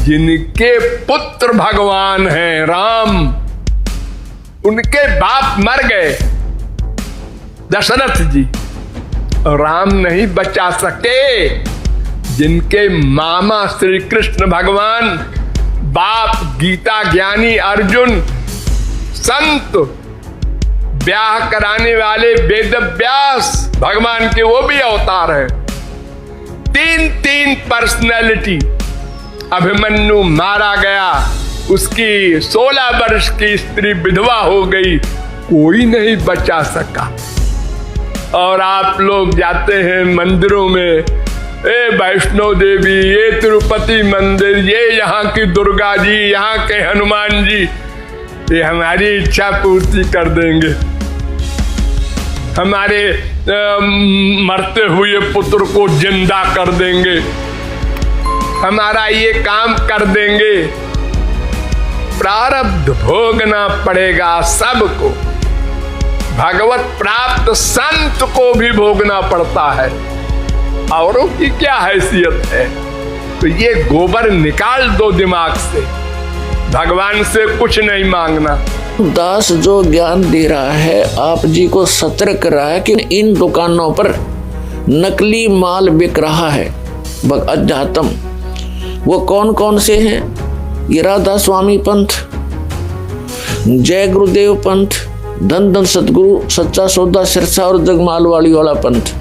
जिनके पुत्र भगवान हैं राम, उनके बाप मर गए दशरथ जी, राम नहीं बचा सके। जिनके मामा श्री कृष्ण भगवान, बाप गीता ज्ञानी अर्जुन, संत ब्याह कराने वाले वेद व्यास भगवान के, वो भी अवतार है। तीन पर्सनैलिटी। अभिमन्यु मारा गया, उसकी 16 वर्ष की स्त्री विधवा हो गई, कोई नहीं बचा सका। और आप लोग जाते हैं मंदिरों में, ए वैष्णो देवी, ये तिरुपति मंदिर, ये यहाँ की दुर्गा जी, यहाँ के हनुमान जी, ये हमारी इच्छा पूर्ति कर देंगे, हमारे मरते हुए पुत्र को जिंदा कर देंगे, हमारा ये काम कर देंगे। प्रारब्ध भोगना पड़ेगा सबको। भगवत प्राप्त संत को भी भोगना पड़ता है, औरों की क्या हैसियत है। तो ये गोबर निकाल दो दिमाग से, भगवान से कुछ नहीं मांगना। दास जो ज्ञान दे रहा है, आप जी को सतर्क कर रहा है कि इन दुकानों पर नकली माल बिक रहा है, अध्यात्म। वो कौन कौन से हैं? ये राधा स्वामी पंथ, जय गुरुदेव पंथ, धन धन सतगुरु, सच्चा सौदा, सिरसा और जगमालवाड़ी वाला पंथ,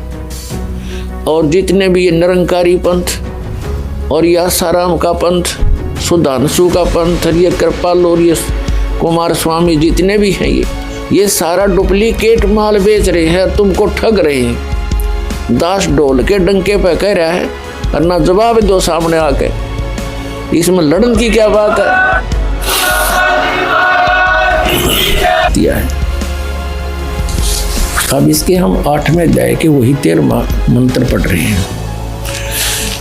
और जितने भी ये निरंकारी पंथ और ये आसाराम का पंथ, सुधांशु का पंथ, ये कृपाल और ये कुमार स्वामी, जितने भी हैं ये सारा डुप्लीकेट माल बेच रहे हैं, तुमको ठग रहे हैं। दास ढोल के डंके पे कह रहा है और ना जवाब दो सामने आके, इसमें लड़न की क्या बात है। दिया है। अब इसके हम 8वें अध्याय के वही 13वां मंत्र पढ़ रहे हैं।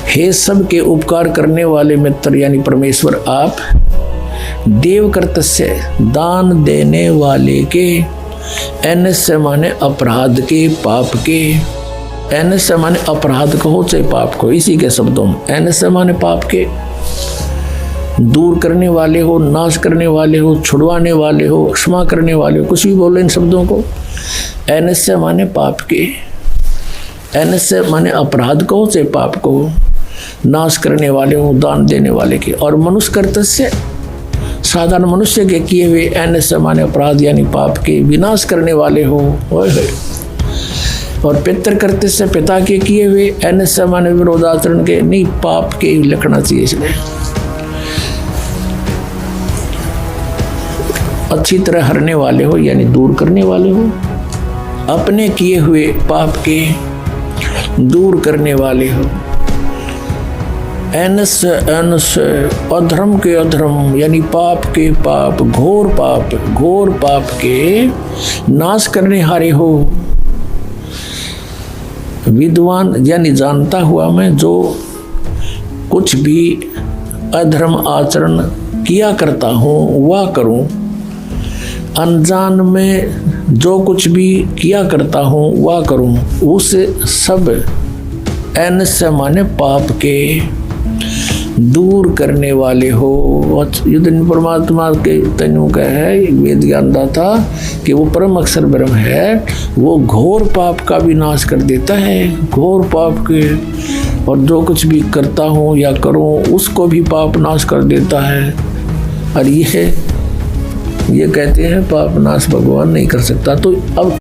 हे सबके उपकार करने वाले मित्र यानी परमेश्वर, आप देव कर्तस्य दान देने वाले के, एनस्य माने अपराध के, पाप के, एनस्य माने अपराध कहो चाहे पाप को, इसी के शब्दों में एनस्य माने पाप के, दूर करने वाले हो, नाश करने वाले हो, छुड़वाने वाले हो, क्षमा करने वाले हो, कुछ भी बोलो इन शब्दों को। एनस्य माने पाप के, एनस्य माने अपराध कहो चाहे पाप को, नाश करने वाले हो, दान देने वाले के, और मनुष्य कर्तस्य साधारण मनुष्य के किए हुए, एनस्य माने अपराध यानी पाप के विनाश करने वाले हो। और पितृ कर्तस्य पिता के किए हुए, एनस्य माने विरोधाचरण के, नहीं पाप के लिखना चाहिए इसमें। अच्छी तरह हरने वाले हो यानी दूर करने वाले हो, अपने किए हुए पाप के दूर करने वाले हो। एनस अधर्म के अधर्म यानी पाप के पाप, घोर पाप के नाश करने हारे हो। विद्वान यानी जानता हुआ मैं जो कुछ भी अधर्म आचरण किया करता हूँ वह करूँ, अनजान में जो कुछ भी किया करता हूँ वह करूँ, उस सब एनस्य माने पाप के दूर करने वाले हो। युद्ध परमात्मा के तनु का है वेद ज्ञान दाता कि वो परम अक्षर ब्रह्म है, वो घोर पाप का भी नाश कर देता है, घोर पाप के, और जो कुछ भी करता हूँ या करूँ उसको भी पाप नाश कर देता है। और ये कहते हैं पाप नाश भगवान नहीं कर सकता। तो अब